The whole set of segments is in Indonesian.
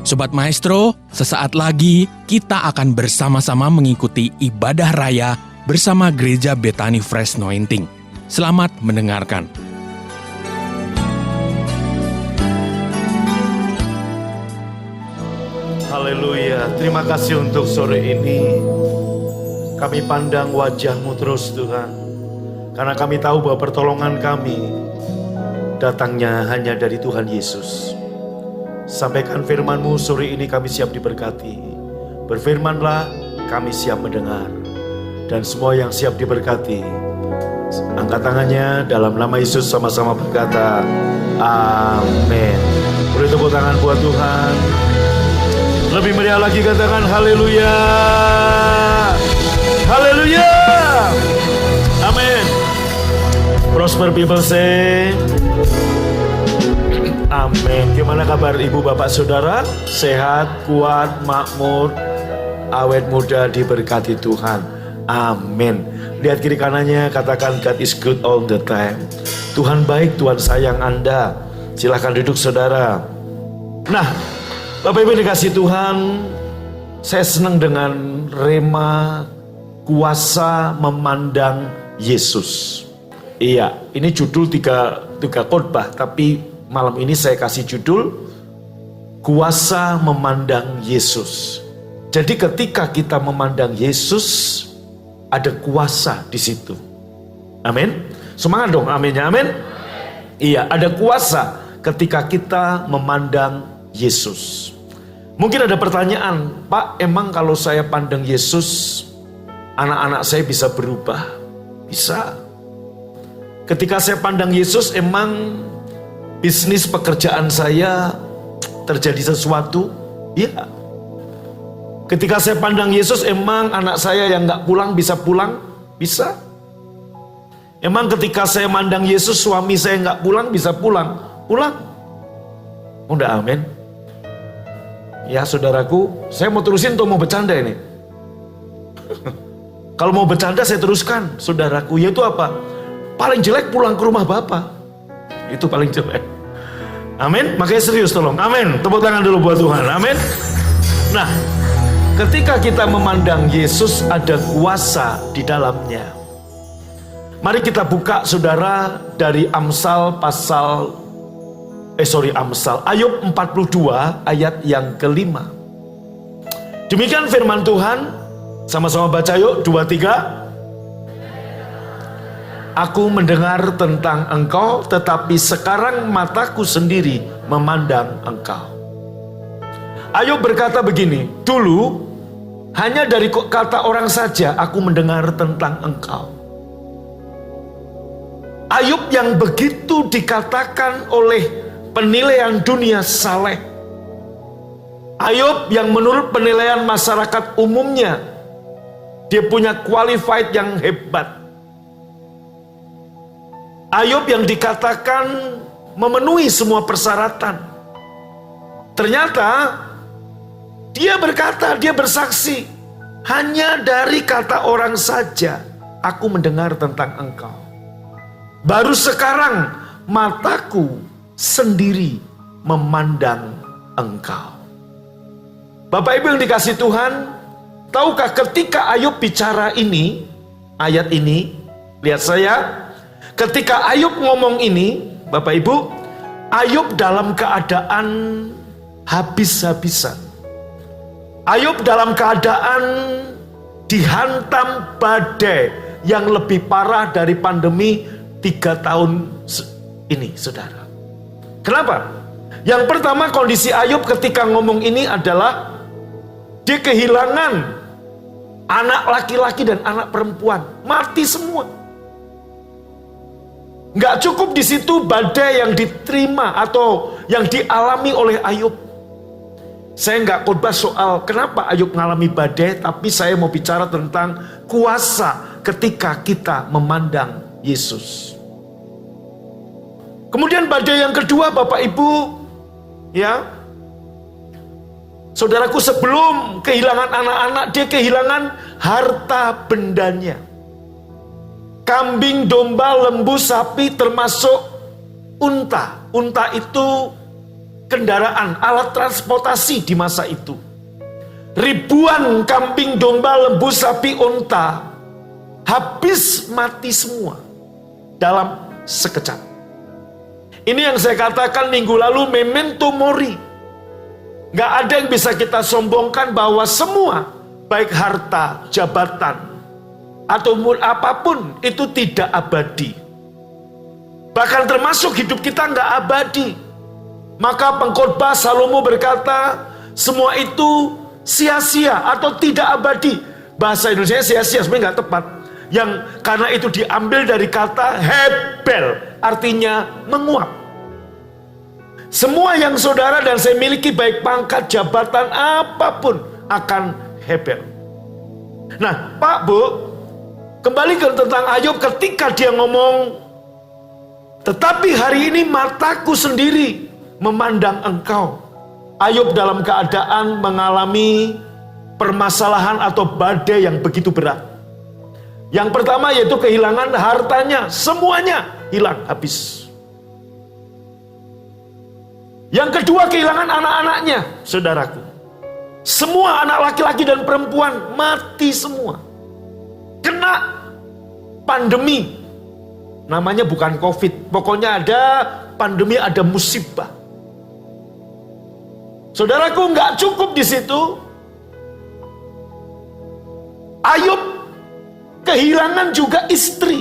Sobat Maestro, sesaat lagi kita akan bersama-sama mengikuti ibadah raya bersama Gereja Bethany Fresh Anointing. Selamat mendengarkan. Haleluya, terima kasih untuk sore ini. Kami pandang wajah-Mu terus Tuhan, karena kami tahu bahwa pertolongan kami datangnya hanya dari Tuhan Yesus. Sampaikan firman-Mu sore ini, kami siap diberkati. Berfirmanlah, kami siap mendengar. Dan semua yang siap diberkati, angkat tangannya dalam nama Yesus, sama-sama berkata, amin. Beri tepuk tangan buat Tuhan. Lebih meriah lagi katakan haleluya. Haleluya. Amin. Prosper people say amin. Gimana kabar ibu bapak saudara? Sehat, kuat, makmur, awet muda, diberkati Tuhan. Amin. Lihat kiri kanannya, katakan God is good all the time. Tuhan baik, Tuhan sayang Anda. Silahkan duduk saudara. Nah, Bapak Ibu dikasih Tuhan, saya senang dengan rema kuasa memandang Yesus. Iya, ini judul tiga khotbah, tapi malam ini saya kasih judul kuasa memandang Yesus. Jadi ketika kita memandang Yesus, ada kuasa di situ. Amin. Semangat dong, aminnya, amin. Iya, ada kuasa ketika kita memandang Yesus. Mungkin ada pertanyaan, Pak, emang kalau saya pandang Yesus, anak-anak saya bisa berubah? Bisa. Ketika saya pandang Yesus, emang bisnis pekerjaan saya terjadi sesuatu? Iya. Ketika saya pandang Yesus, emang anak saya yang gak pulang bisa pulang? Bisa. Emang ketika saya mandang Yesus, suami saya gak pulang bisa pulang? Pulang. Udah amin. Ya saudaraku, saya mau terusin atau mau bercanda ini? Kalau mau bercanda saya teruskan, saudaraku. Yaitu apa? Paling jelek pulang ke rumah Bapak. Itu paling jelek. Amin. Makanya serius tolong. Amin. Tepuk tangan dulu buat Tuhan. Amin. Nah, ketika kita memandang Yesus, ada kuasa di dalamnya. Mari kita buka saudara dari Ayub 42 ayat yang kelima. Demikian firman Tuhan. Sama-sama baca yuk, 2, 3. Aku mendengar tentang engkau, tetapi sekarang mataku sendiri memandang engkau. Ayub berkata begini, dulu hanya dari kata orang saja aku mendengar tentang engkau. Ayub yang begitu dikatakan oleh penilaian dunia saleh. Ayub yang menurut penilaian masyarakat umumnya, dia punya qualified yang hebat. Ayub yang dikatakan memenuhi semua persyaratan. Ternyata dia berkata, dia bersaksi, hanya dari kata orang saja aku mendengar tentang engkau. Baru sekarang mataku sendiri memandang engkau. Bapak Ibu yang dikasih Tuhan, tahukah ketika Ayub bicara ini, ayat ini, lihat saya, ketika Ayub ngomong ini, Bapak Ibu, Ayub dalam keadaan habis-habisan. Ayub dalam keadaan dihantam badai yang lebih parah dari pandemi 3 tahun ini, saudara. Kenapa? Yang pertama, kondisi Ayub ketika ngomong ini adalah dia kehilangan anak laki-laki dan anak perempuan, mati semua. Nggak cukup di situ badai yang diterima atau yang dialami oleh Ayub. Saya nggak khotbah soal kenapa Ayub mengalami badai, tapi saya mau bicara tentang kuasa ketika kita memandang Yesus. Kemudian badai yang kedua, Bapak Ibu, ya, saudaraku, sebelum kehilangan anak-anak, dia kehilangan harta bendanya. Kambing, domba, lembu, sapi, termasuk unta. Unta itu kendaraan, alat transportasi di masa itu. Ribuan kambing, domba, lembu, sapi, unta habis mati semua dalam sekejap. Ini yang saya katakan minggu lalu, memento mori. Gak ada yang bisa kita sombongkan bahwa semua, baik harta, jabatan, atau apapun, itu tidak abadi. Bahkan termasuk hidup kita gak abadi. Maka pengkhotbah Salomo berkata, semua itu sia-sia atau tidak abadi. Bahasa Indonesia sia-sia sebenarnya gak tepat. Karena itu diambil dari kata hebel, artinya menguap. Semua yang saudara dan saya miliki, baik pangkat, jabatan, apapun, akan hebel. Nah, Pak, Bu, kembali ke tentang Ayub ketika dia ngomong, tetapi hari ini mataku sendiri memandang engkau. Ayub dalam keadaan mengalami permasalahan atau badai yang begitu berat. Yang pertama yaitu kehilangan hartanya, semuanya hilang habis. Yang kedua kehilangan anak-anaknya, saudaraku. Semua anak laki-laki dan perempuan mati semua. Kena pandemi. Namanya bukan COVID, pokoknya ada pandemi, ada musibah. Saudaraku, nggak cukup di situ. Ayub kehilangan juga istri.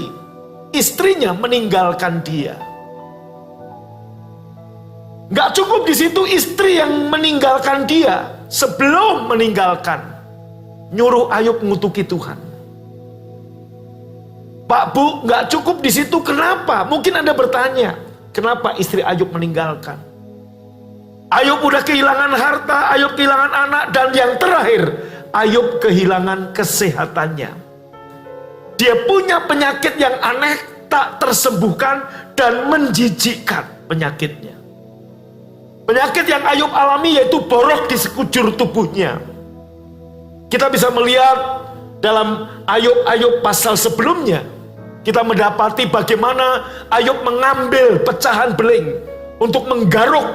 Istrinya meninggalkan dia. Nggak cukup di situ, istri yang meninggalkan dia sebelum meninggalkan, nyuruh Ayub mengutuki Tuhan. Pak, Bu, nggak cukup di situ. Kenapa? Mungkin Anda bertanya, kenapa istri Ayub meninggalkan? Ayub udah kehilangan harta, Ayub kehilangan anak, dan yang terakhir, Ayub kehilangan kesehatannya. Dia punya penyakit yang aneh, tak tersembuhkan dan menjijikkan penyakitnya. Penyakit yang Ayub alami yaitu borok di sekujur tubuhnya. Kita bisa melihat dalam Ayub pasal sebelumnya, kita mendapati bagaimana Ayub mengambil pecahan beling untuk menggaruk.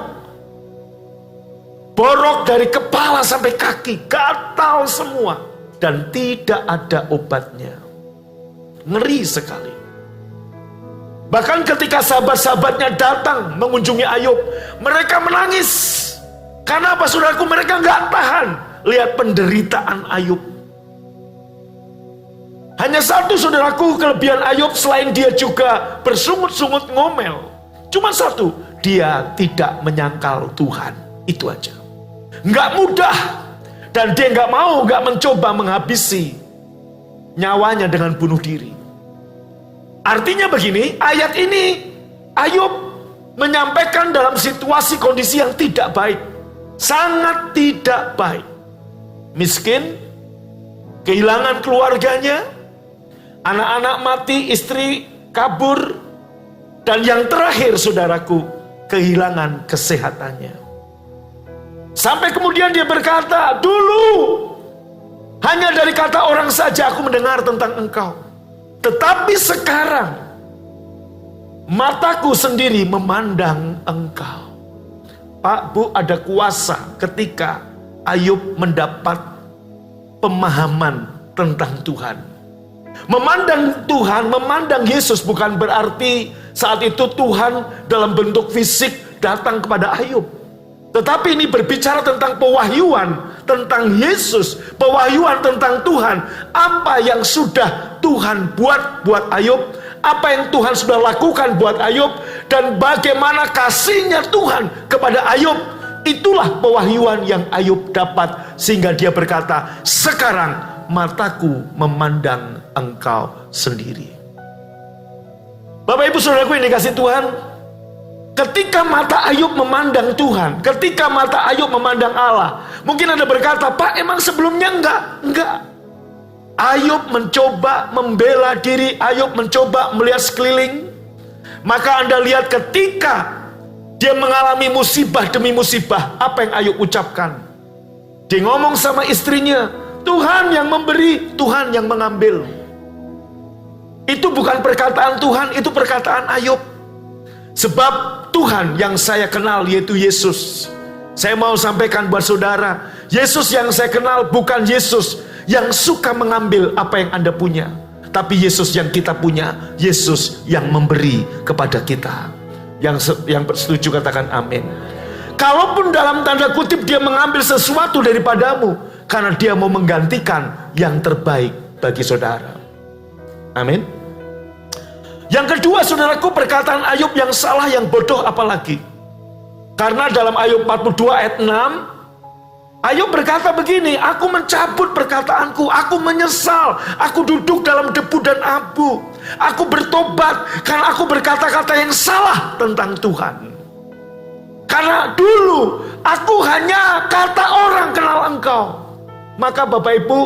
Borok dari kepala sampai kaki, gatal semua, dan tidak ada obatnya. Ngeri sekali. Bahkan ketika sahabat-sahabatnya datang mengunjungi Ayub, mereka menangis. Karena apa, saudaraku? Mereka nggak tahan lihat penderitaan Ayub. Hanya satu, saudaraku, kelebihan Ayub selain dia juga bersungut-sungut ngomel. Cuma satu, dia tidak menyangkal Tuhan. Itu aja. Nggak mudah. Dan dia nggak mencoba menghabisi nyawanya dengan bunuh diri. Artinya begini, ayat ini Ayub menyampaikan dalam situasi kondisi yang tidak baik. Sangat tidak baik. Miskin, kehilangan keluarganya, anak-anak mati, istri kabur, dan yang terakhir, saudaraku, kehilangan kesehatannya. Sampai kemudian dia berkata, dulu hanya dari kata orang saja aku mendengar tentang engkau. Tetapi sekarang mataku sendiri memandang engkau. Pak, Bu, ada kuasa ketika Ayub mendapat pemahaman tentang Tuhan. Memandang Tuhan, memandang Yesus bukan berarti saat itu Tuhan dalam bentuk fisik datang kepada Ayub. Tetapi ini berbicara tentang pewahyuan tentang Yesus, pewahyuan tentang Tuhan. Apa yang sudah Tuhan buat Ayub, apa yang Tuhan sudah lakukan buat Ayub, dan bagaimana kasihnya Tuhan kepada Ayub. Itulah pewahyuan yang Ayub dapat, sehingga dia berkata, sekarang mataku memandang engkau sendiri. Bapak Ibu Saudaraku yang dikasihi Tuhan, ketika mata Ayub memandang Tuhan, ketika mata Ayub memandang Allah, mungkin Anda berkata, Pak, emang sebelumnya enggak. Ayub mencoba membela diri, Ayub mencoba melihat sekeliling. Maka Anda lihat ketika dia mengalami musibah demi musibah, apa yang Ayub ucapkan? Dia ngomong sama istrinya, Tuhan yang memberi, Tuhan yang mengambil. Itu bukan perkataan Tuhan, itu perkataan Ayub. Sebab Tuhan yang saya kenal yaitu Yesus. Saya mau sampaikan buat saudara, Yesus yang saya kenal bukan Yesus yang suka mengambil apa yang Anda punya, tapi Yesus yang kita punya, Yesus yang memberi kepada kita. Yang setuju katakan amin. Kalaupun dalam tanda kutip dia mengambil sesuatu daripadamu, karena dia mau menggantikan yang terbaik bagi saudara. Amin. Yang kedua, saudaraku, perkataan Ayub yang salah, yang bodoh apalagi. Karena dalam Ayub 42 ayat 6, Ayub berkata begini, aku mencabut perkataanku, aku menyesal, aku duduk dalam debu dan abu, aku bertobat karena aku berkata-kata yang salah tentang Tuhan. Karena dulu aku hanya kata orang kenal engkau. Maka Bapak Ibu,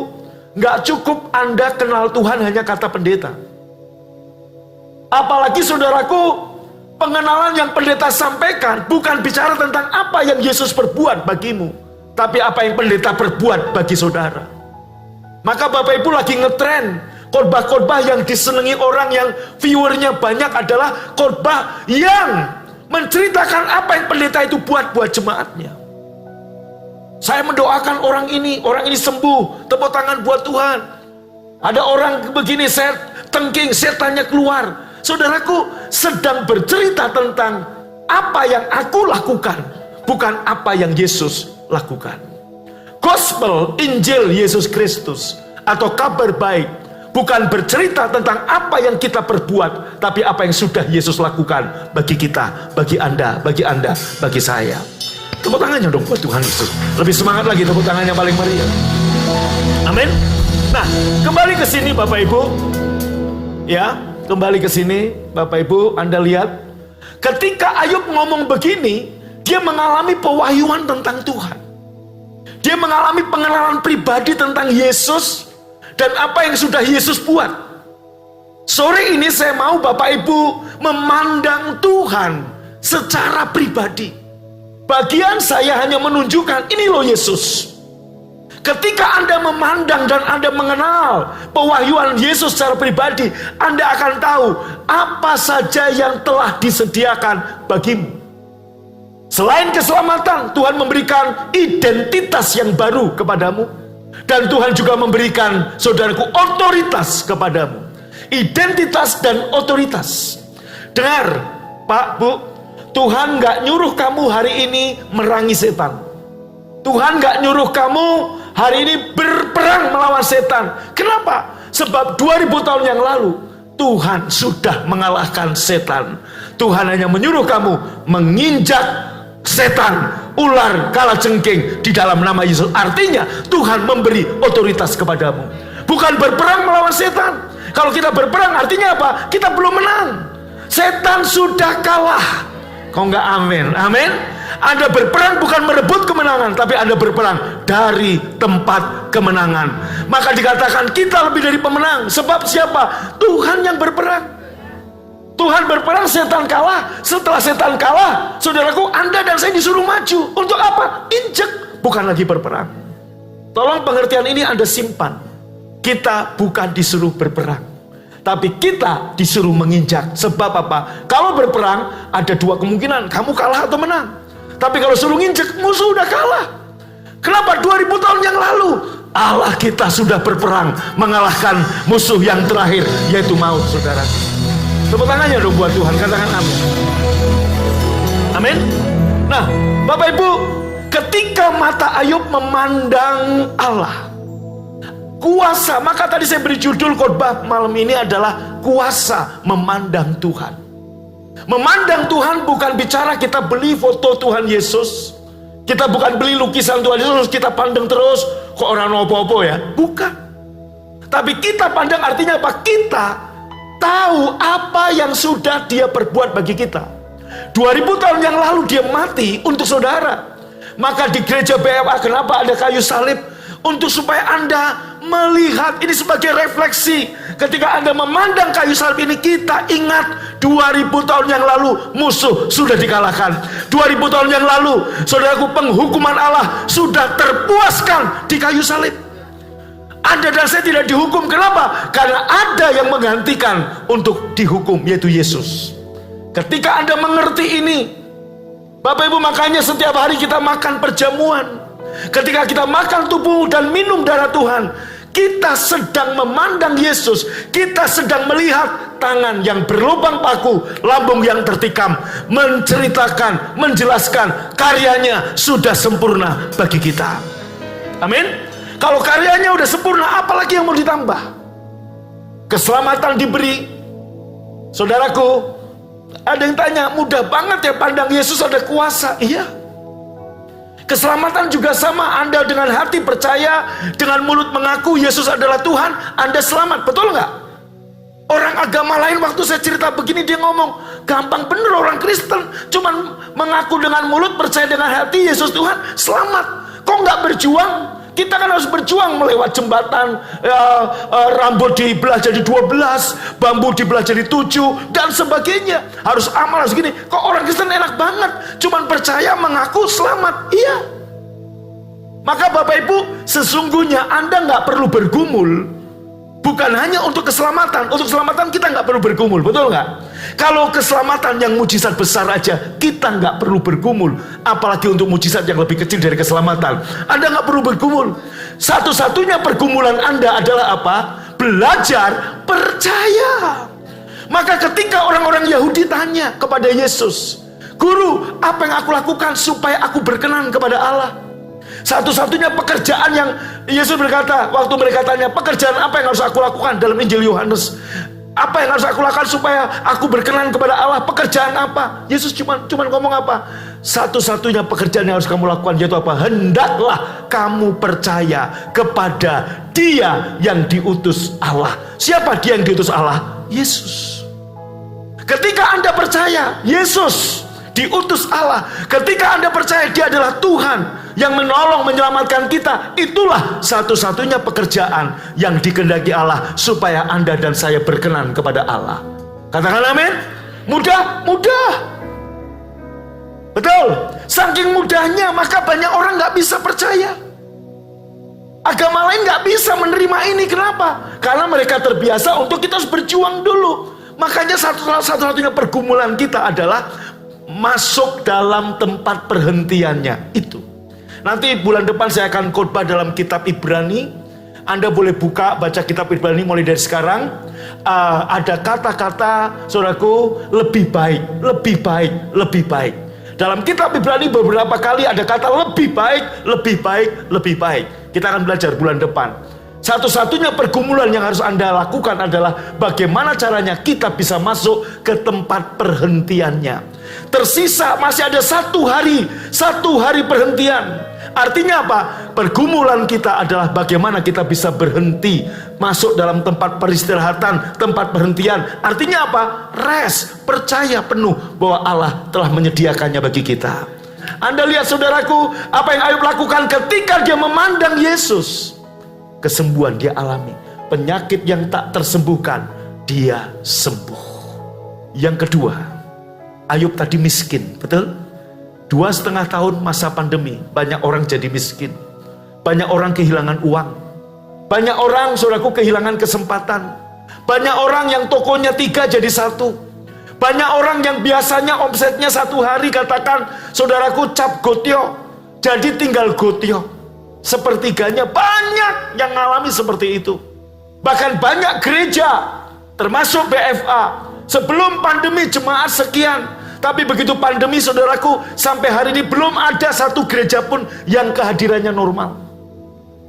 gak cukup Anda kenal Tuhan hanya kata pendeta. Apalagi saudaraku, pengenalan yang pendeta sampaikan bukan bicara tentang apa yang Yesus perbuat bagimu, tapi apa yang pendeta perbuat bagi saudara. Maka Bapak Ibu lagi ngetren khotbah-khotbah yang disenangi orang, yang viewernya banyak adalah khotbah yang menceritakan apa yang pendeta itu buat jemaatnya. Saya mendoakan orang ini sembuh, tepuk tangan buat Tuhan. Ada orang begini, saya tengking, setannya keluar. Saudaraku, sedang bercerita tentang apa yang aku lakukan, bukan apa yang Yesus lakukan. Gospel, Injil Yesus Kristus atau kabar baik bukan bercerita tentang apa yang kita perbuat, tapi apa yang sudah Yesus lakukan bagi kita, bagi Anda, bagi saya. Tepuk tangannya dong buat Tuhan Yesus. Lebih semangat lagi, tepuk tangannya paling meriah. Amin. Nah, kembali ke sini Bapak Ibu. Ya, kembali ke sini Bapak Ibu, Anda lihat ketika Ayub ngomong begini, dia mengalami pewahyuan tentang Tuhan. Dia mengalami pengenalan pribadi tentang Yesus dan apa yang sudah Yesus buat. Sore ini saya mau Bapak Ibu memandang Tuhan secara pribadi. Bagian saya hanya menunjukkan ini loh Yesus. Ketika Anda memandang dan Anda mengenal pewahyuan Yesus secara pribadi, Anda akan tahu apa saja yang telah disediakan bagimu. Selain keselamatan, Tuhan memberikan identitas yang baru kepadamu. Dan Tuhan juga memberikan, saudaraku, otoritas kepadamu. Identitas dan otoritas. Dengar, Pak, Bu, Tuhan gak nyuruh kamu hari ini merangi setan. Tuhan gak nyuruh kamu hari ini berperang melawan setan. Kenapa? Sebab 2000 tahun yang lalu Tuhan sudah mengalahkan setan. Tuhan hanya menyuruh kamu menginjak setan, ular, kalajengking di dalam nama Yesus. Artinya Tuhan memberi otoritas kepadamu. Bukan berperang melawan setan. Kalau kita berperang artinya apa? Kita belum menang. Setan sudah kalah. Kok enggak amin? Amin. Anda berperang bukan merebut kemenangan, tapi Anda berperang dari tempat kemenangan. Maka dikatakan kita lebih dari pemenang. Sebab siapa? Tuhan yang berperang. Tuhan berperang, setan kalah. Setelah setan kalah, saudaraku, Anda dan saya disuruh maju. Untuk apa? Injek, bukan lagi berperang. Tolong pengertian ini Anda simpan. Kita bukan disuruh berperang, tapi kita disuruh menginjak. Sebab apa? Kalau berperang ada dua kemungkinan, kamu kalah atau menang. Tapi kalau suruh nginjek, musuh udah kalah. Kenapa? 2000 tahun yang lalu Allah kita sudah berperang mengalahkan musuh yang terakhir, yaitu maut, saudara. Tepuk tangannya dong buat Tuhan, katakan amin. Amin. Nah, Bapak Ibu, ketika mata Ayub memandang Allah, kuasa, maka tadi saya beri judul khotbah malam ini adalah kuasa memandang Tuhan. Memandang Tuhan bukan bicara kita beli foto Tuhan Yesus, kita bukan beli lukisan Tuhan Yesus, kita pandang terus, kok orang opo-opo ya? Bukan. Tapi kita pandang artinya apa? Kita tahu apa yang sudah Dia perbuat bagi kita. 2000 tahun yang lalu Dia mati untuk saudara. Maka di gereja BFA kenapa ada kayu salib? Untuk supaya Anda melihat ini sebagai refleksi. Ketika Anda memandang kayu salib ini, kita ingat 2000 tahun yang lalu musuh sudah dikalahkan. 2000 tahun yang lalu, saudaraku, penghukuman Allah sudah terpuaskan di kayu salib. Anda dan saya tidak dihukum. Kenapa? Karena ada yang menggantikan untuk dihukum, yaitu Yesus. Ketika Anda mengerti ini, Bapak Ibu, makanya setiap hari kita makan perjamuan. Ketika kita makan tubuh dan minum darah Tuhan, kita sedang memandang Yesus. Kita sedang melihat tangan yang berlubang paku, lambung yang tertikam, menceritakan, menjelaskan karyanya sudah sempurna bagi kita. Amin. Kalau karyanya udah sempurna, apalagi yang mau ditambah? Keselamatan diberi. Saudaraku, ada yang tanya, mudah banget ya pandang Yesus ada kuasa. Iya. Keselamatan juga sama. Anda dengan hati percaya, dengan mulut mengaku Yesus adalah Tuhan, Anda selamat. Betul nggak? Orang agama lain waktu saya cerita begini, dia ngomong, gampang bener orang Kristen, cuman mengaku dengan mulut, percaya dengan hati Yesus Tuhan, selamat. Kok nggak berjuang? Kita kan harus berjuang melewat jembatan, rambut dibelah jadi 12, bambu dibelah jadi 7, dan sebagainya. Harus amal, harus gini. Kok orang Kristen enak banget, cuman percaya, mengaku, selamat. Iya. Maka Bapak Ibu, sesungguhnya Anda nggak perlu bergumul. Bukan hanya untuk keselamatan. Untuk keselamatan kita nggak perlu bergumul, betul nggak? Kalau keselamatan yang mujizat besar aja, kita nggak perlu bergumul. Apalagi untuk mujizat yang lebih kecil dari keselamatan. Anda nggak perlu bergumul. Satu-satunya pergumulan Anda adalah apa? Belajar percaya. Maka ketika orang-orang Yahudi tanya kepada Yesus, Guru, apa yang aku lakukan supaya aku berkenan kepada Allah? Satu-satunya pekerjaan yang Yesus berkata, waktu mereka tanya, pekerjaan apa yang harus aku lakukan dalam Injil Yohanes? Apa yang harus aku lakukan supaya aku berkenan kepada Allah? Pekerjaan apa? Yesus cuma ngomong apa? Satu-satunya pekerjaan yang harus kamu lakukan yaitu apa? Hendaklah kamu percaya kepada Dia yang diutus Allah. Siapa Dia yang diutus Allah? Yesus. Ketika Anda percaya Yesus diutus Allah, ketika Anda percaya Dia adalah Tuhan yang menolong, menyelamatkan kita, itulah satu-satunya pekerjaan yang dikehendaki Allah supaya Anda dan saya berkenan kepada Allah. Katakan amin. Mudah, mudah. Betul. Saking mudahnya, maka banyak orang nggak bisa percaya. Agama lain nggak bisa menerima ini. Kenapa? Karena mereka terbiasa untuk kita harus berjuang dulu. Makanya satu-satunya pergumulan kita adalah masuk dalam tempat perhentiannya itu. Nanti bulan depan saya akan khotbah dalam kitab Ibrani. Anda boleh buka, baca kitab Ibrani mulai dari sekarang. Ada kata-kata, saudaraku, lebih baik, lebih baik, lebih baik. Dalam kitab Ibrani beberapa kali ada kata lebih baik, lebih baik, lebih baik. Kita akan belajar bulan depan. Satu-satunya pergumulan yang harus Anda lakukan adalah bagaimana caranya kita bisa masuk ke tempat perhentiannya. Tersisa masih ada satu hari perhentian. Artinya apa? Pergumulan kita adalah bagaimana kita bisa berhenti, masuk dalam tempat peristirahatan, tempat perhentian. Artinya apa? Rest, percaya penuh bahwa Allah telah menyediakannya bagi kita. Anda lihat saudaraku, apa yang Ayub lakukan ketika dia memandang Yesus. Kesembuhan dia alami. Penyakit yang tak tersembuhkan, dia sembuh. Yang kedua, Ayub tadi miskin, betul? 2,5 tahun masa pandemi, banyak orang jadi miskin. Banyak orang kehilangan uang. Banyak orang, saudaraku, kehilangan kesempatan. Banyak orang yang tokonya 3 jadi 1. Banyak orang yang biasanya omsetnya 1 hari, katakan, saudaraku, cap gotyo, jadi tinggal gotyo. Sepertiganya banyak yang mengalami seperti itu. Bahkan banyak gereja, termasuk BFA, sebelum pandemi jemaat sekian. Tapi begitu pandemi, saudaraku, sampai hari ini belum ada satu gereja pun yang kehadirannya normal.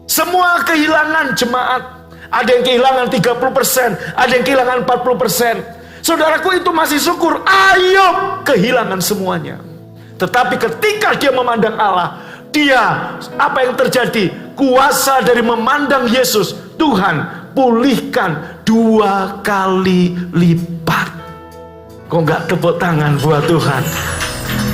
Semua kehilangan jemaat. Ada yang kehilangan 30%, ada yang kehilangan 40%. Saudaraku, itu masih syukur. Ayub kehilangan semuanya. Tetapi ketika dia memandang Allah, dia, apa yang terjadi? Kuasa dari memandang Yesus, Tuhan pulihkan 2 kali lipat. Kok nggak tepuk tangan buat Tuhan?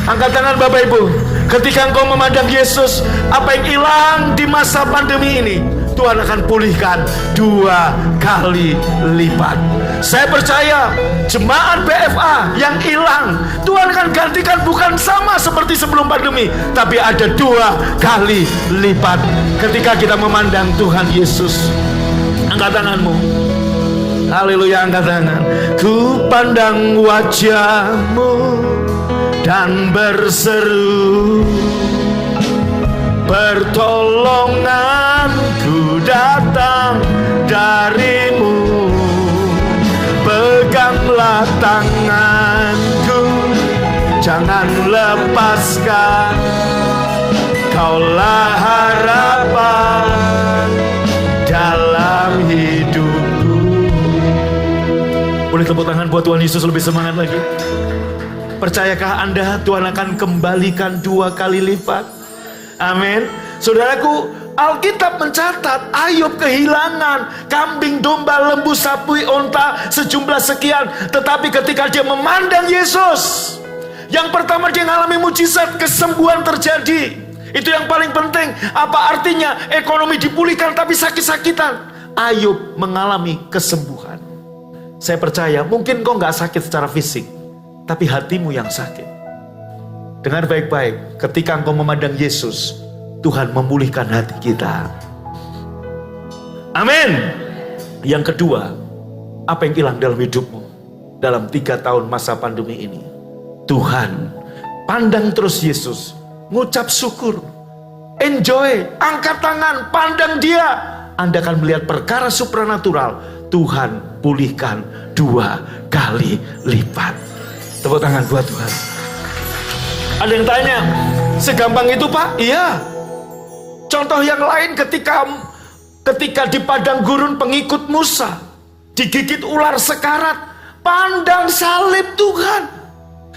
Angkat tangan Bapak Ibu. Ketika engkau memandang Yesus, apa yang hilang di masa pandemi ini, Tuhan akan pulihkan 2 kali lipat. Saya percaya jemaat BFA yang hilang, Tuhan akan gantikan bukan sama seperti sebelum pandemi, tapi ada 2 kali lipat ketika kita memandang Tuhan Yesus. Angkat tanganmu. Haleluya, angkat tangan. Ku pandang wajah-Mu dan berseru, pertolonganku datang dari-Mu. Peganglah tanganku, jangan lepaskan, Kaulah harapan dalam hidupku. Boleh tepuk tangan buat Tuhan Yesus lebih semangat lagi. Percayakah Anda Tuhan akan kembalikan 2 kali lipat? Amin. Saudaraku, Alkitab mencatat Ayub kehilangan kambing, domba, lembu, sapi, onta sejumlah sekian. Tetapi ketika dia memandang Yesus, yang pertama dia mengalami mujizat, kesembuhan terjadi. Itu yang paling penting. Apa artinya? Ekonomi dipulihkan tapi sakit-sakitan. Ayub mengalami kesembuhan. Saya percaya mungkin kau gak sakit secara fisik, tapi hatimu yang sakit. Dengar baik-baik, ketika engkau memandang Yesus, Tuhan memulihkan hati kita. Amin. Yang kedua, apa yang hilang dalam hidupmu dalam 3 tahun masa pandemi ini? Tuhan, pandang terus Yesus, ngucap syukur, enjoy, angkat tangan, pandang Dia. Anda akan melihat perkara supranatural. Tuhan pulihkan 2 kali lipat. Tepuk tangan buat Tuhan. Ada yang tanya, segampang itu Pak? Iya. Contoh yang lain ketika di padang gurun pengikut Musa digigit ular sekarat, pandang salib Tuhan.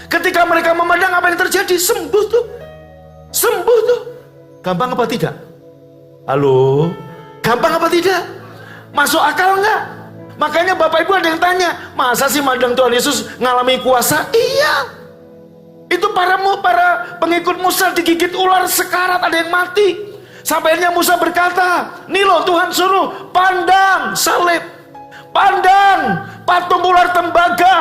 Ketika mereka memandang, apa yang terjadi? Sembuh tuh. Sembuh tuh. Gampang apa tidak? Halo? Gampang apa tidak? Masuk akal nggak? Makanya Bapak Ibu ada yang tanya, masa sih mandang Tuhan Yesus ngalami kuasa? Iya. Itu para pengikut Musa digigit ular sekarat, ada yang mati. Sampai akhirnya Musa berkata, nih loh Tuhan suruh, pandang salib, pandang patung ular tembaga.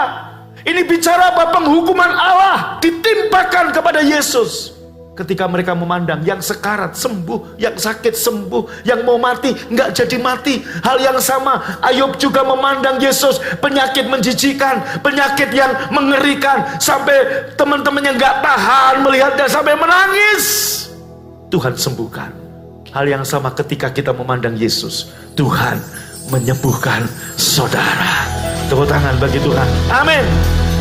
Ini bicara bahwa penghukuman Allah ditimpakan kepada Yesus. Ketika mereka memandang, yang sekarat sembuh, yang sakit sembuh, yang mau mati nggak jadi mati. Hal yang sama, Ayub juga memandang Yesus, penyakit menjijikan, penyakit yang mengerikan, sampai teman-temannya nggak tahan melihatnya sampai menangis. Tuhan sembuhkan. Hal yang sama ketika kita memandang Yesus, Tuhan menyembuhkan saudara. Tepuk tangan bagi Tuhan. Amin.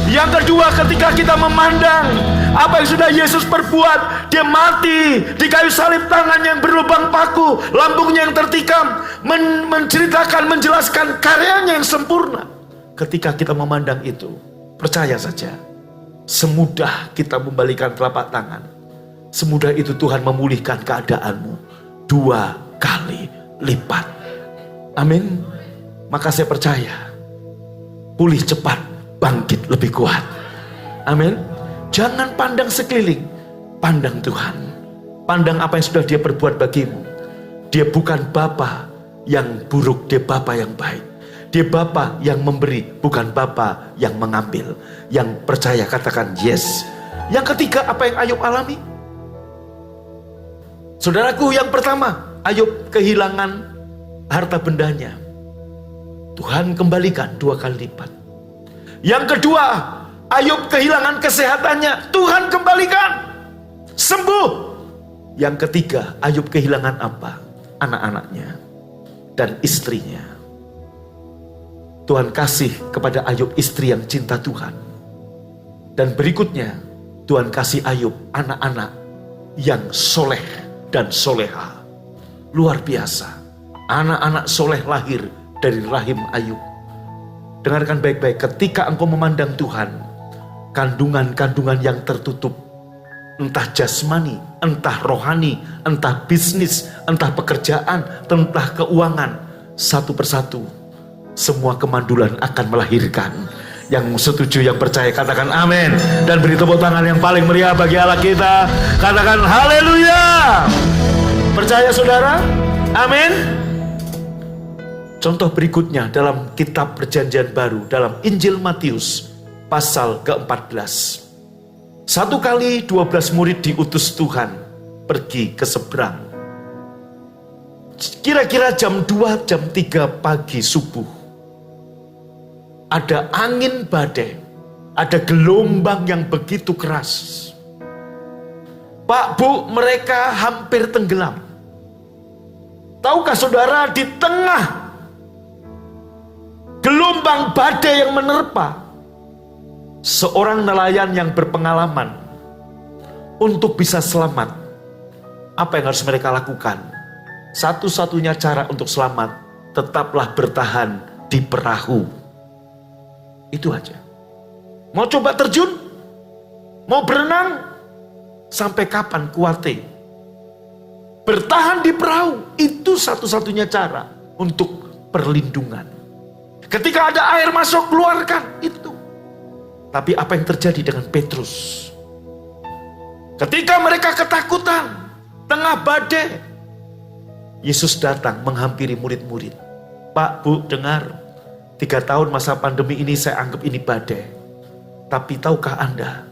Yang kedua, ketika kita memandang apa yang sudah Yesus perbuat, Dia mati di kayu salib, tangan yang berlubang paku, lambungnya yang tertikam, menceritakan, menjelaskan karyanya yang sempurna. Ketika kita memandang itu, percaya saja, semudah kita membalikan telapak tangan, semudah itu Tuhan memulihkan keadaanmu 2 kali lipat. Amin. Maka saya percaya, pulih cepat, bangkit lebih kuat. Amin. Jangan pandang sekeliling, pandang Tuhan. Pandang apa yang sudah Dia perbuat bagimu. Dia bukan Bapa yang buruk, Dia Bapa yang baik. Dia Bapa yang memberi, bukan Bapa yang mengambil. Yang percaya katakan yes. Yang ketiga, apa yang Ayub alami? Saudaraku, yang pertama, Ayub kehilangan harta bendanya. Tuhan kembalikan 2 kali lipat. Yang kedua, Ayub kehilangan kesehatannya, Tuhan kembalikan, sembuh. Yang ketiga, Ayub kehilangan apa? Anak-anaknya dan istrinya. Tuhan kasih kepada Ayub istri yang cinta Tuhan. Dan berikutnya, Tuhan kasih Ayub anak-anak yang soleh dan soleha. Luar biasa. Anak-anak soleh lahir dari rahim Ayub. Dengarkan baik-baik, ketika engkau memandang Tuhan, kandungan-kandungan yang tertutup, entah jasmani, entah rohani, entah bisnis, entah pekerjaan, entah keuangan, satu persatu, semua kemandulan akan melahirkan. Yang setuju, yang percaya, katakan amin. Dan beri tepuk tangan yang paling meriah bagi Allah kita. Katakan haleluya. Percaya saudara? Amin. Contoh berikutnya dalam kitab Perjanjian Baru, dalam Injil Matius pasal ke-14. 1 kali 12 murid diutus Tuhan pergi ke seberang. Kira-kira jam 2, jam 3 pagi subuh. ada angin badai, ada gelombang yang begitu keras. Pak, Bu, mereka hampir tenggelam. Tahukah saudara, di tengah gelombang badai yang menerpa, seorang nelayan yang berpengalaman untuk bisa selamat, apa yang harus mereka lakukan? Satu-satunya cara untuk selamat, tetaplah bertahan di perahu. Itu aja. Mau coba terjun? Mau berenang? Sampai kapan kuatnya? Bertahan di perahu, itu satu-satunya cara untuk perlindungan. Ketika ada air masuk, keluarkan itu. Tapi apa yang terjadi dengan Petrus? Ketika mereka ketakutan, tengah badai, Yesus datang menghampiri murid-murid. Pak, Bu, dengar, 3 tahun masa pandemi ini saya anggap ini badai. Tapi tahukah Anda,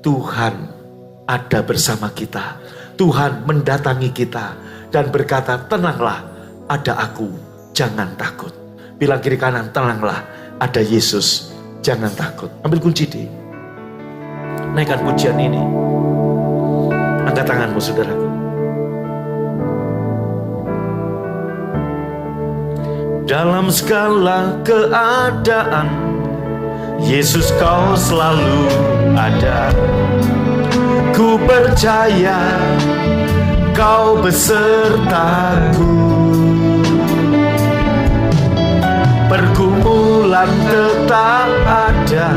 Tuhan ada bersama kita. Tuhan mendatangi kita dan berkata, tenanglah, ada aku, jangan takut. Bilang kiri kanan, tenanglah, ada Yesus, jangan takut. Ambil kunci deh. Naikkan pujian ini. Angkat tanganmu, saudaraku. Dalam segala keadaan, Yesus kau selalu ada. Ku percaya kau besertaku. Pergumulan tetap ada,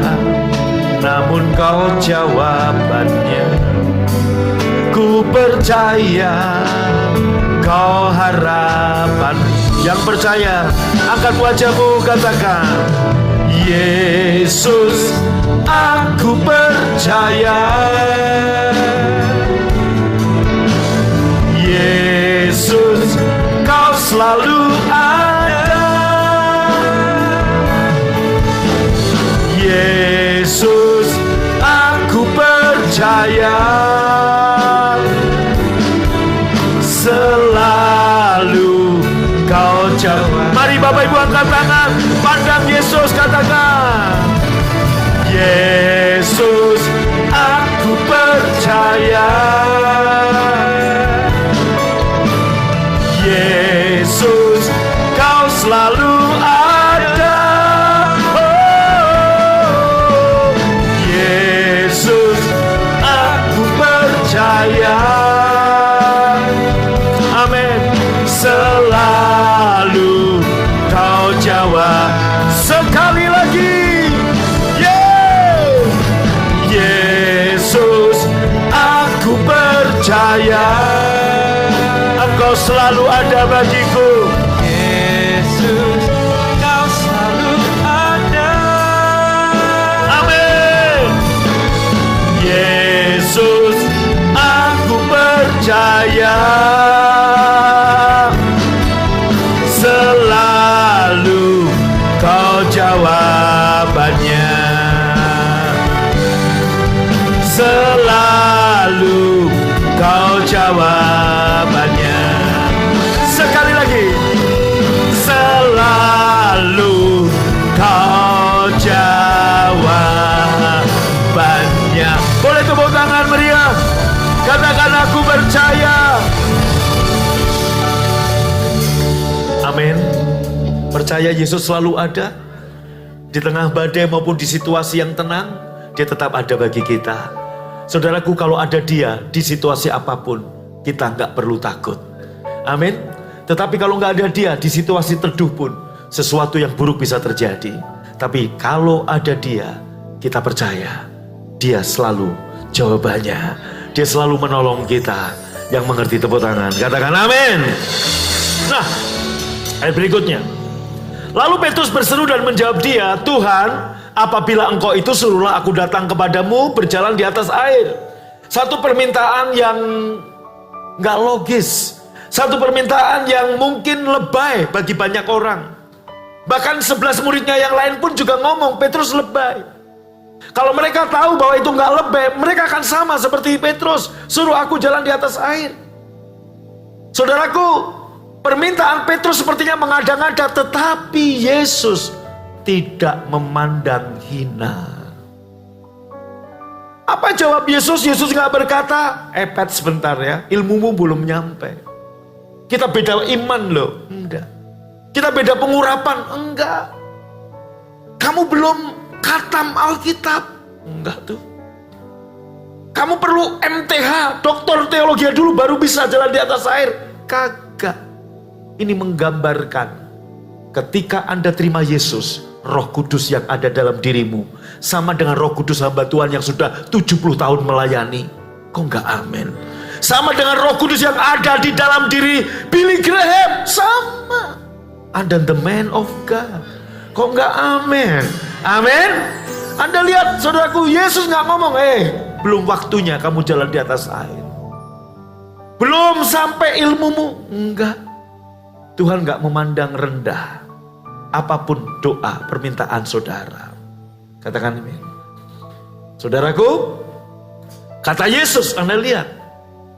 namun kau jawabannya. Ku percaya kau harapan. Yang percaya, angkat wajahmu, katakan, Yesus, aku percaya. Yesus, kau selalu ada. Yesus, aku percaya. Selalu kau jawab. Mari Bapak Ibu angkat tangan, pandang Yesus, katakan, Yesus, aku percaya. Yesus, kau selalu ada. Oh, Yesus, aku percaya. Amin. Selalu kau jawab. Sekali lagi, Yesus, aku percaya. Engkau selalu ada bagiku. Yesus, kau selalu ada. Amin. Yesus, aku percaya. Selalu kau jawabannya. Selalu kau jawabannya. Sekali lagi, selalu kau jawabannya. Boleh tepuk tangan meriah. Katakan, aku percaya. Amin. Percaya Yesus selalu ada. Di tengah badai maupun di situasi yang tenang, Dia tetap ada bagi kita. Saudaraku, kalau ada Dia di situasi apapun, kita nggak perlu takut. Amin. Tetapi kalau nggak ada Dia di situasi teduh pun, sesuatu yang buruk bisa terjadi. Tapi kalau ada Dia, kita percaya Dia selalu jawabannya. Dia selalu menolong kita. Yang mengerti tepuk tangan, katakan amin. Nah, ayat berikutnya. Lalu Petrus berseru dan menjawab dia, Tuhan, apabila engkau itu, suruhlah aku datang kepadamu berjalan di atas air. Satu permintaan yang gak logis. Satu permintaan yang mungkin lebay bagi banyak orang. Bahkan 11 muridnya yang lain pun juga ngomong, Petrus lebay. Kalau mereka tahu bahwa itu gak lebay, mereka akan sama seperti Petrus. Suruh aku jalan di atas air. Saudaraku, permintaan Petrus sepertinya mengada-ngada, tetapi Yesus tidak memandang hina. Apa jawab Yesus? Yesus gak berkata, Pet sebentar ya, ilmumu belum nyampe. Kita beda iman loh. Enggak. Kita beda pengurapan. Enggak. Kamu belum khatam Alkitab. Enggak tuh. Kamu perlu MTH, doktor teologi dulu baru bisa jalan di atas air. Kagak. Ini menggambarkan ketika Anda terima Yesus, Roh Kudus yang ada dalam dirimu sama dengan Roh Kudus hamba Tuhan yang sudah 70 tahun melayani. Kok enggak amin? Sama dengan Roh Kudus yang ada di dalam diri Billy Graham. Sama. Anda the man of God. Kok enggak amin? Amin. Anda lihat saudaraku, Yesus enggak ngomong, belum waktunya kamu jalan di atas air. Belum sampai ilmumu. Enggak. Tuhan enggak memandang rendah apapun doa permintaan saudara. Katakan amin. Saudaraku, kata Yesus, Anda lihat.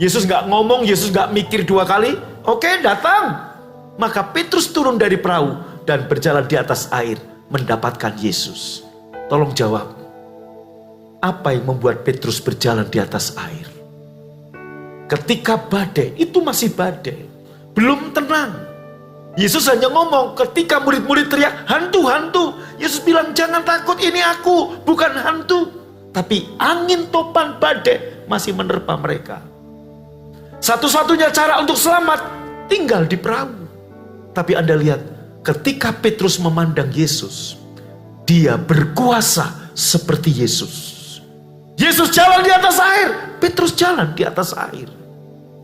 Yesus gak ngomong, Yesus gak mikir dua kali. Oke, datang. Maka Petrus turun dari perahu dan berjalan di atas air mendapatkan Yesus. Tolong jawab. Apa yang membuat Petrus berjalan di atas air? Ketika badai, itu masih badai. Belum tenang. Yesus hanya ngomong ketika murid-murid teriak, hantu, hantu. Yesus bilang, jangan takut, ini aku, bukan hantu. Tapi angin topan badai masih menerpa mereka. Satu-satunya cara untuk selamat, tinggal di perahu. Tapi Anda lihat, ketika Petrus memandang Yesus, dia berkuasa seperti Yesus. Yesus jalan di atas air, Petrus jalan di atas air.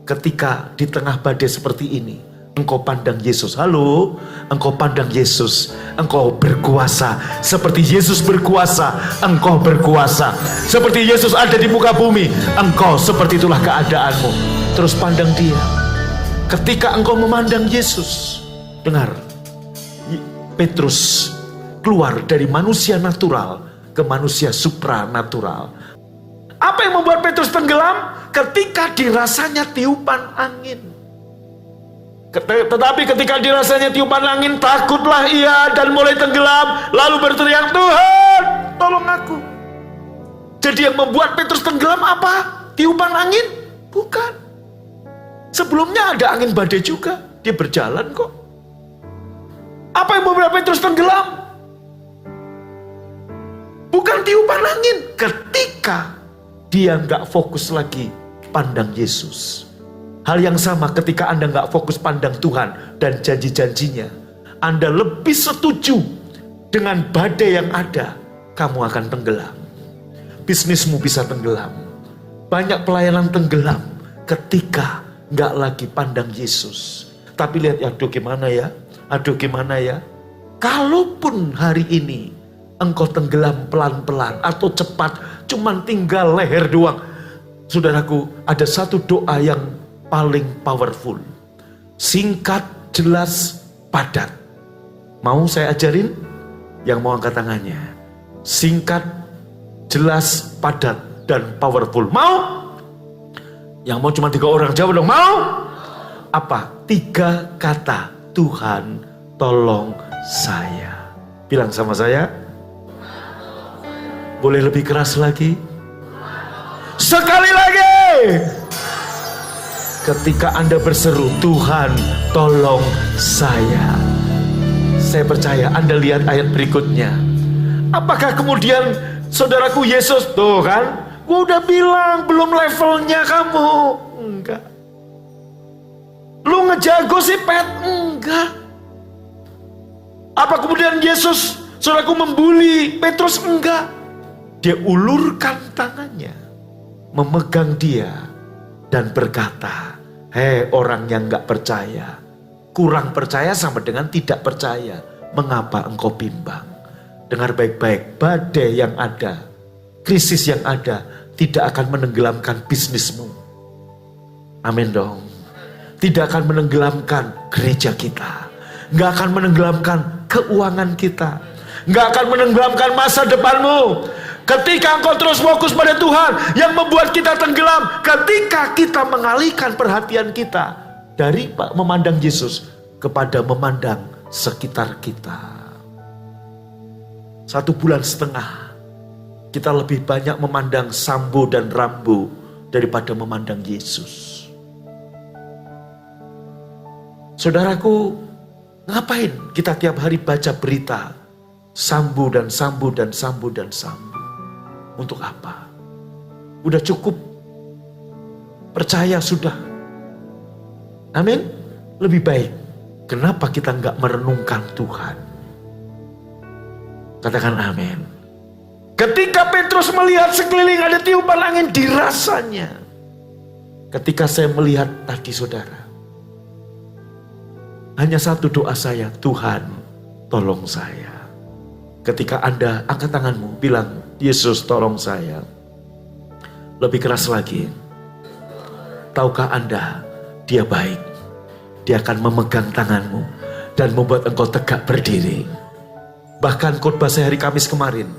Ketika di tengah badai seperti ini, engkau pandang Yesus. Halo, engkau pandang Yesus. Engkau berkuasa. Seperti Yesus berkuasa, engkau berkuasa. Seperti Yesus ada di muka bumi, engkau seperti itulah keadaanmu. Terus pandang dia. Ketika engkau memandang Yesus, dengar, Petrus keluar dari manusia natural ke manusia supranatural. Apa yang membuat Petrus tenggelam? Ketika dirasanya tiupan angin. Tetapi ketika dirasanya tiupan angin, takutlah ia dan mulai tenggelam, lalu berteriak, Tuhan, tolong aku. Jadi yang membuat Petrus tenggelam apa? Tiupan angin? Bukan. Sebelumnya ada angin badai juga, dia berjalan kok. Apa yang membuat Petrus tenggelam? Bukan tiupan angin. Ketika dia nggak fokus lagi pandang Yesus. Hal yang sama ketika Anda nggak fokus pandang Tuhan dan janji-janjinya, Anda lebih setuju dengan badai yang ada, kamu akan tenggelam. Bisnismu bisa tenggelam. Banyak pelayanan tenggelam ketika nggak lagi pandang Yesus. Tapi lihat, aduh gimana ya? Aduh gimana ya? Kalaupun hari ini engkau tenggelam pelan-pelan atau cepat, cuman tinggal leher doang. Saudaraku, ada satu doa yang paling powerful. Singkat, jelas, padat. Mau saya ajarin? Yang mau angkat tangannya. Singkat, jelas, padat, dan powerful. Mau? Yang mau cuma 3 orang, jawab dong. Mau? Apa? 3 kata. Tuhan, tolong saya. Bilang sama saya. Boleh lebih keras lagi? Sekali lagi. Ketika Anda berseru, Tuhan tolong saya. Saya percaya Anda lihat ayat berikutnya. Apakah kemudian saudaraku Yesus, tuh kan, gue udah bilang belum levelnya kamu. Enggak. Lu ngejago sih Pet? Enggak. Apa kemudian Yesus saudaraku membuli Petrus? Enggak. Dia ulurkan tangannya, memegang dia dan berkata, hei orang yang gak percaya, kurang percaya sama dengan tidak percaya, mengapa engkau bimbang? Dengar baik-baik, badai yang ada, krisis yang ada, tidak akan menenggelamkan bisnismu. Amin dong. Tidak akan menenggelamkan gereja kita, gak akan menenggelamkan keuangan kita, gak akan menenggelamkan masa depanmu. Ketika engkau terus fokus pada Tuhan, yang membuat kita tenggelam, ketika kita mengalihkan perhatian kita dari memandang Yesus kepada memandang sekitar kita. 1,5 bulan kita lebih banyak memandang Sambo dan Rambo daripada memandang Yesus. Saudaraku, ngapain kita tiap hari baca berita Sambo dan Sambo dan Sambo dan Sambo? Untuk apa? Udah cukup. Percaya sudah. Amin. Lebih baik, kenapa kita nggak merenungkan Tuhan? Katakan amin. Ketika Petrus melihat sekeliling ada tiupan angin, dirasanya. Ketika saya melihat tadi saudara, hanya satu doa saya, Tuhan tolong saya. Ketika Anda angkat tanganmu, bilang, Yesus tolong saya. Lebih keras lagi, tahukah Anda, Dia baik. Dia akan memegang tanganmu dan membuat engkau tegak berdiri. Bahkan khotbah saya hari Kamis kemarin,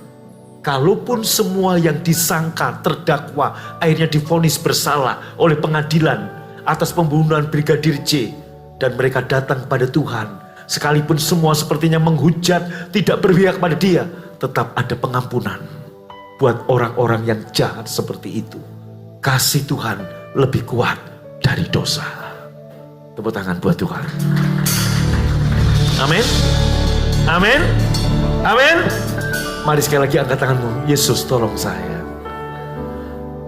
kalaupun semua yang disangka terdakwa akhirnya divonis bersalah oleh pengadilan atas pembunuhan Brigadir J, dan mereka datang pada Tuhan, sekalipun semua sepertinya menghujat, tidak berpihak pada Dia, tetap ada pengampunan buat orang-orang yang jahat seperti itu. Kasih Tuhan lebih kuat dari dosa. Tepuk tangan buat Tuhan. Amin. Amin. Amin. Mari sekali lagi angkat tanganmu. Yesus tolong saya.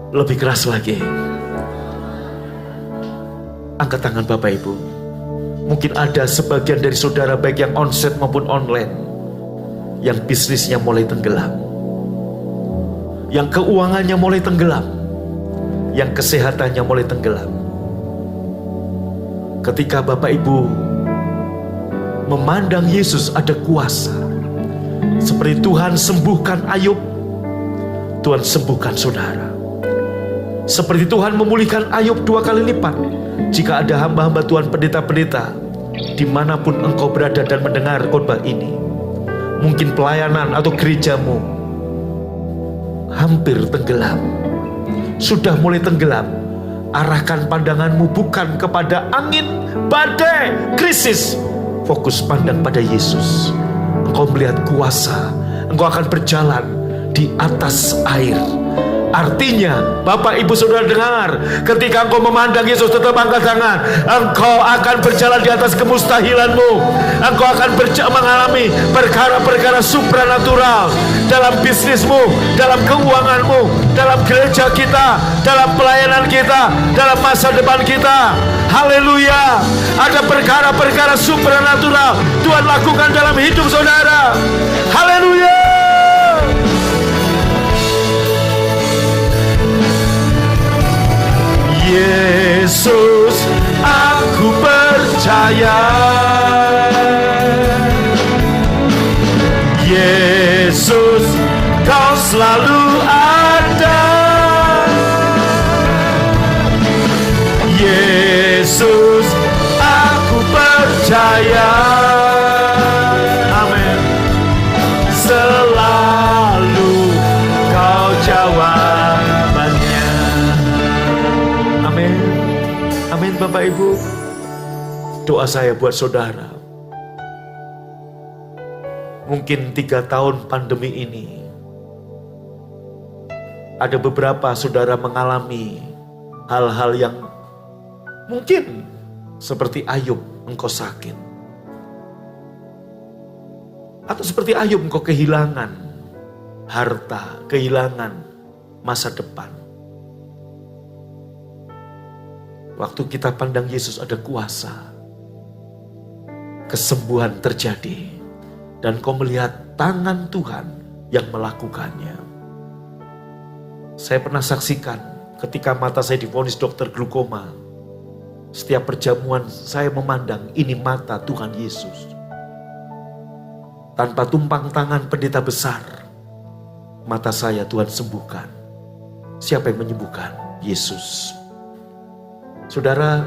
Lebih keras lagi. Angkat tangan Bapak Ibu. Mungkin ada sebagian dari saudara baik yang onsite maupun online, yang bisnisnya mulai tenggelam, yang keuangannya mulai tenggelam, yang kesehatannya mulai tenggelam. Ketika Bapak Ibu memandang Yesus ada kuasa, seperti Tuhan sembuhkan Ayub, Tuhan sembuhkan saudara. Seperti Tuhan memulihkan Ayub 2 kali lipat. Jika ada hamba-hamba Tuhan, pendeta-pendeta, dimanapun engkau berada dan mendengar khotbah ini, mungkin pelayanan atau gerejamu hampir tenggelam, sudah mulai tenggelam. Arahkan pandanganmu bukan kepada angin, badai, krisis. Fokus pandang pada Yesus. Engkau melihat kuasa. Engkau akan berjalan di atas air. Artinya, Bapak Ibu Saudara dengar, ketika engkau memandang Yesus, tetap angkat tangan. Engkau akan berjalan di atas kemustahilanmu. Engkau akan mengalami perkara-perkara supranatural dalam bisnismu, dalam keuanganmu, dalam gereja kita, dalam pelayanan kita, dalam masa depan kita. Haleluya. Ada perkara-perkara supranatural Tuhan lakukan dalam hidup saudara. Haleluya. Yesus, aku percaya. Yesus, Kau selalu ada. Yesus, aku percaya. Amin. Selalu Kau jawabannya. Amin. Amin Bapak Ibu. Doa saya buat saudara. Mungkin 3 tahun pandemi ini, ada beberapa saudara mengalami hal-hal yang mungkin seperti Ayub engkau sakit. Atau seperti Ayub engkau kehilangan harta, kehilangan masa depan. Waktu kita pandang Yesus ada kuasa, kesembuhan terjadi, dan kau melihat tangan Tuhan yang melakukannya. Saya pernah saksikan ketika mata saya divonis dokter glaukoma. Setiap perjamuan saya memandang, ini mata Tuhan Yesus. Tanpa tumpang tangan pendeta besar, mata saya Tuhan sembuhkan. Siapa yang menyembuhkan? Yesus. Saudara,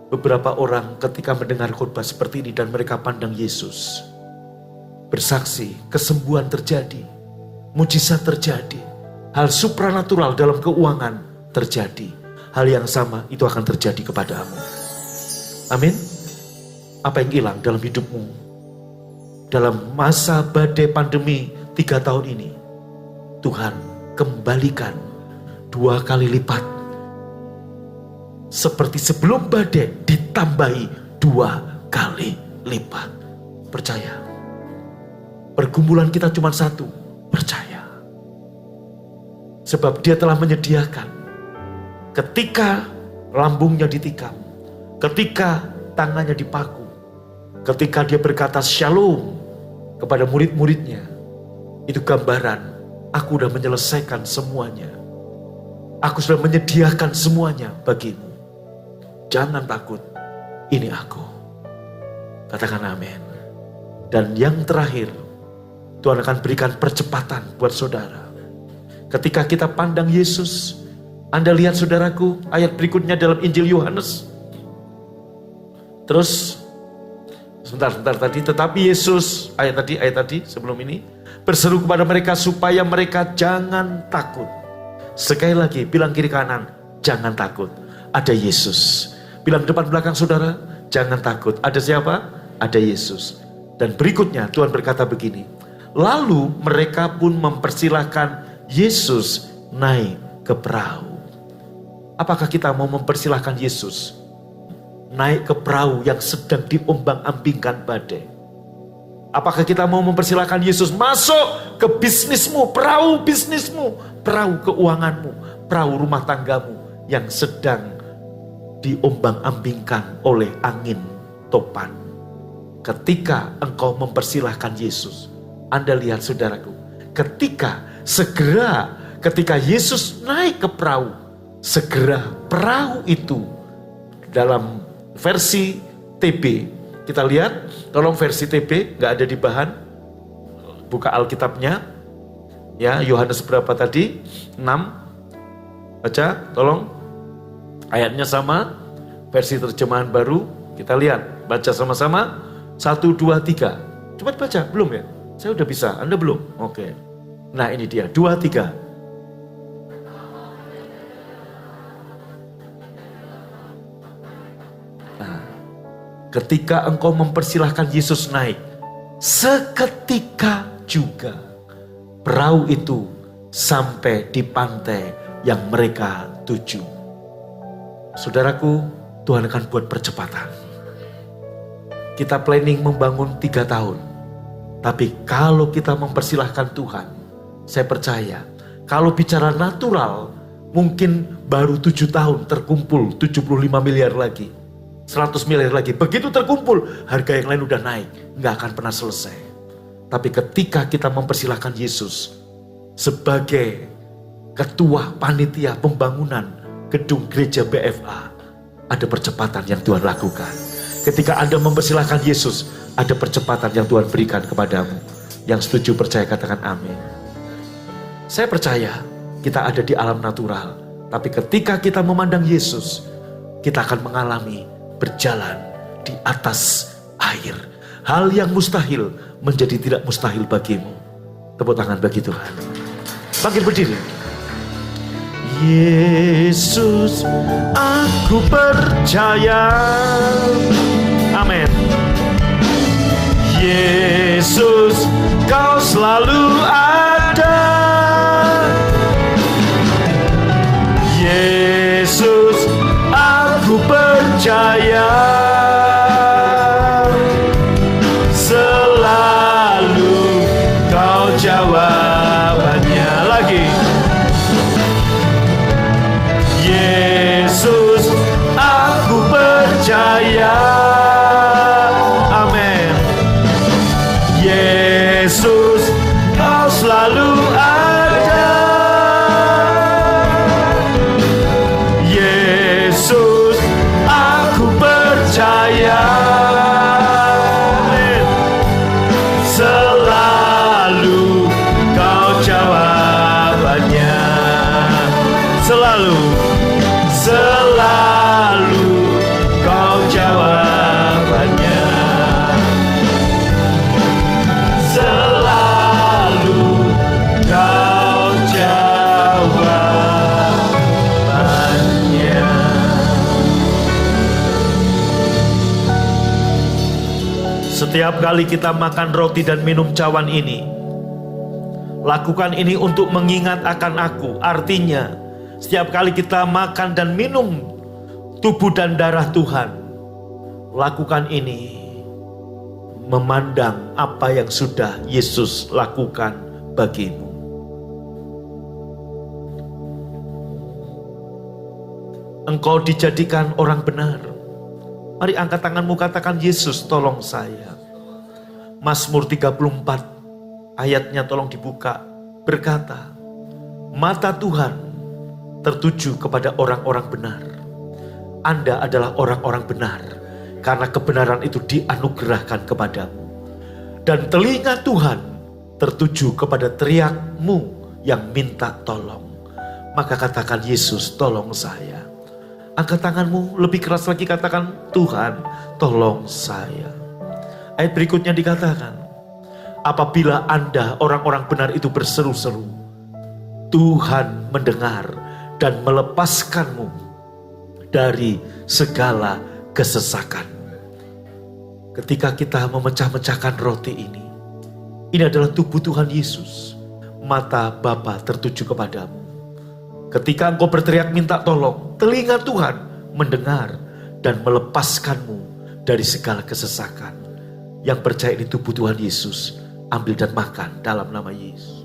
beberapa orang ketika mendengar khotbah seperti ini dan mereka pandang Yesus, bersaksi, kesembuhan terjadi, mujizat terjadi, hal supranatural dalam keuangan terjadi. Hal yang sama itu akan terjadi kepadamu. Amin. Apa yang hilang dalam hidupmu? dalam masa badai pandemi 3 tahun ini, Tuhan kembalikan 2 kali lipat. Seperti sebelum badai ditambahi 2 kali lipat. Percaya. Pergumulan kita cuma satu, percaya. Sebab Dia telah menyediakan. Ketika lambungnya ditikam, ketika tangannya dipaku, ketika Dia berkata shalom kepada murid-muridnya, itu gambaran, aku sudah menyelesaikan semuanya. Aku sudah menyediakan semuanya bagimu. Jangan takut, ini aku. Katakan amin. Dan yang terakhir, Tuhan akan berikan percepatan buat saudara. Ketika kita pandang Yesus, Anda lihat saudaraku, ayat berikutnya dalam Injil Yohanes. Terus, sebentar tadi, tetapi Yesus, ayat tadi sebelum ini, berseru kepada mereka supaya mereka jangan takut. Sekali lagi, bilang kiri kanan, jangan takut. Ada Yesus. Bilang depan belakang saudara, jangan takut. Ada siapa? Ada Yesus. Dan berikutnya Tuhan berkata begini, lalu mereka pun mempersilahkan Yesus naik ke perahu. Apakah kita mau mempersilahkan Yesus naik ke perahu yang sedang diombang-ambingkan badai? Apakah kita mau mempersilahkan Yesus masuk ke bisnismu, perahu bisnismu, perahu keuanganmu, perahu rumah tanggamu yang sedang diombang-ambingkan oleh angin topan? Ketika engkau mempersilahkan Yesus, Anda lihat saudaraku, ketika Yesus naik ke perahu, segera perahu itu dalam versi TB, kita lihat, tolong versi TB, nggak ada di bahan, buka Alkitabnya, ya Yohanes berapa tadi? 6, baca, tolong, ayatnya sama, versi terjemahan baru, kita lihat, baca sama-sama, 1, 2, 3, cepat baca, belum ya? Saya udah bisa, Anda belum? Oke, nah ini dia, 2, 3. Ketika engkau mempersilahkan Yesus naik, seketika juga perahu itu sampai di pantai yang mereka tuju. Saudaraku, Tuhan akan buat percepatan. Kita planning membangun 3 tahun. Tapi kalau kita mempersilahkan Tuhan, saya percaya, kalau bicara natural, mungkin baru 7 tahun terkumpul 75 miliar lagi. 100 miliar lagi, begitu terkumpul, harga yang lain udah naik, nggak akan pernah selesai. Tapi ketika kita mempersilahkan Yesus sebagai ketua panitia pembangunan gedung gereja BFA, ada percepatan yang Tuhan lakukan. Ketika Anda mempersilahkan Yesus, ada percepatan yang Tuhan berikan kepadamu. Yang setuju percaya katakan amin. Saya percaya kita ada di alam natural, tapi ketika kita memandang Yesus, kita akan mengalami berjalan di atas air. Hal yang mustahil menjadi tidak mustahil bagimu. Tepuk tangan bagi Tuhan. Bangkit berdiri. Yesus, aku percaya. Amin. Yesus, kau selalu ada. Yesus, aku percaya. Selalu kau jawabannya. Lagi. Yesus, aku percaya. Amin. Yesus, kau selalu ada. Yesus, aku percaya. Setiap kali kita makan roti dan minum cawan ini, lakukan ini untuk mengingat akan aku. Artinya, setiap kali kita makan dan minum tubuh dan darah Tuhan, lakukan ini memandang apa yang sudah Yesus lakukan bagimu. Engkau dijadikan orang benar. Mari angkat tanganmu, katakan, Yesus tolong saya. Mazmur 34 ayatnya tolong dibuka, berkata, mata Tuhan tertuju kepada orang-orang benar. Anda adalah orang-orang benar, karena kebenaran itu dianugerahkan kepadamu. Dan telinga Tuhan tertuju kepada teriakmu yang minta tolong. Maka katakan, Yesus tolong saya. Angkat tanganmu lebih keras lagi, katakan, Tuhan tolong saya. Ayat berikutnya dikatakan, apabila Anda orang-orang benar itu berseru-seru, Tuhan mendengar dan melepaskanmu dari segala kesesakan. Ketika kita memecah-mecahkan roti ini adalah tubuh Tuhan Yesus. Mata Bapa tertuju kepadamu. Ketika engkau berteriak minta tolong, telinga Tuhan mendengar dan melepaskanmu dari segala kesesakan. Yang percaya ini tubuh Tuhan Yesus, ambil dan makan dalam nama Yesus.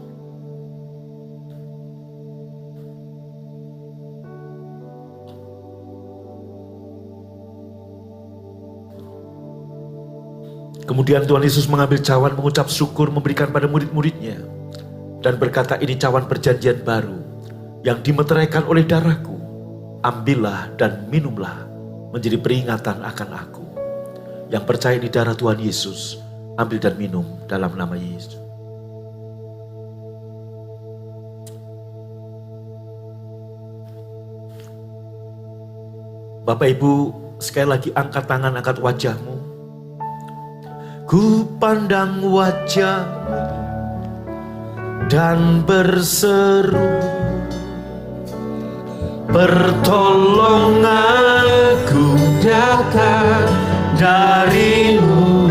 Kemudian Tuhan Yesus mengambil cawan, mengucap syukur, memberikan pada murid-muridnya, dan berkata, ini cawan perjanjian baru yang dimeteraikan oleh darahku. Ambillah dan minumlah menjadi peringatan akan aku. Yang percaya di darah Tuhan Yesus, ambil dan minum dalam nama Yesus. Bapak Ibu, sekali lagi angkat tangan, angkat wajahmu. Ku pandang wajahmu dan berseru, pertolonganku datang darimu.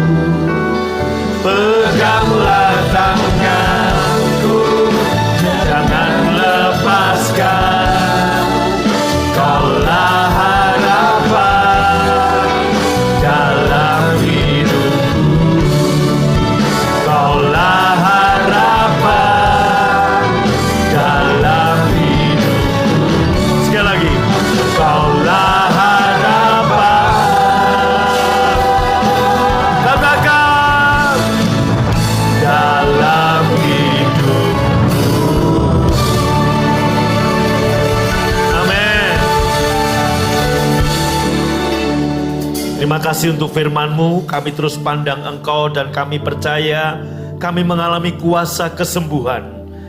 Peganglah tanganku, jangan lepaskan. Kaulah harapan dalam hidupku. Kaulah harapan dalam hidupku. Sekali lagi. Kaulah harapan. Katakan, dalam hidupku. Amin. Terima kasih untuk firman-Mu. Kami terus pandang Engkau dan kami percaya kami mengalami kuasa kesembuhan.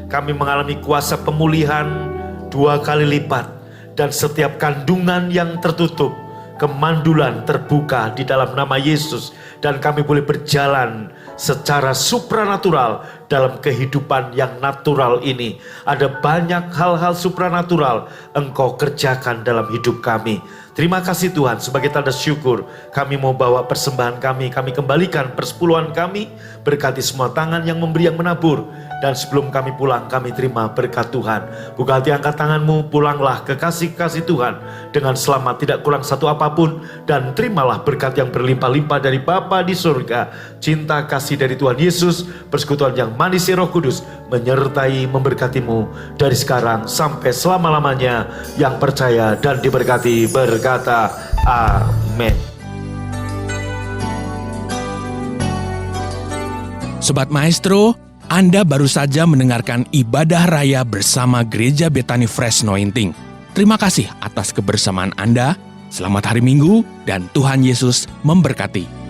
Kami mengalami kuasa pemulihan 2 kali lipat. Dan setiap kandungan yang tertutup, kemandulan terbuka di dalam nama Yesus. Dan kami boleh berjalan secara supranatural dalam kehidupan yang natural ini. Ada banyak hal-hal supranatural Engkau kerjakan dalam hidup kami. Terima kasih Tuhan, sebagai tanda syukur kami mau bawa persembahan kami kembalikan persepuluhan kami, berkati semua tangan yang memberi, yang menabur. Dan sebelum kami pulang, kami terima berkat Tuhan. Buka hati, angkat tanganmu, pulanglah ke kasih-kasih Tuhan dengan selamat, tidak kurang satu apapun. Dan terimalah berkat yang berlimpah-limpah dari Bapa di surga. Cinta kasih dari Tuhan Yesus, persekutuan yang manis Roh Kudus menyertai, memberkatimu dari sekarang sampai selama-lamanya. Yang percaya dan diberkati berkata amin. Sobat Maestro, Anda baru saja mendengarkan ibadah raya bersama Gereja Bethany Fresh Anointing. Terima kasih atas kebersamaan Anda. Selamat hari Minggu dan Tuhan Yesus memberkati.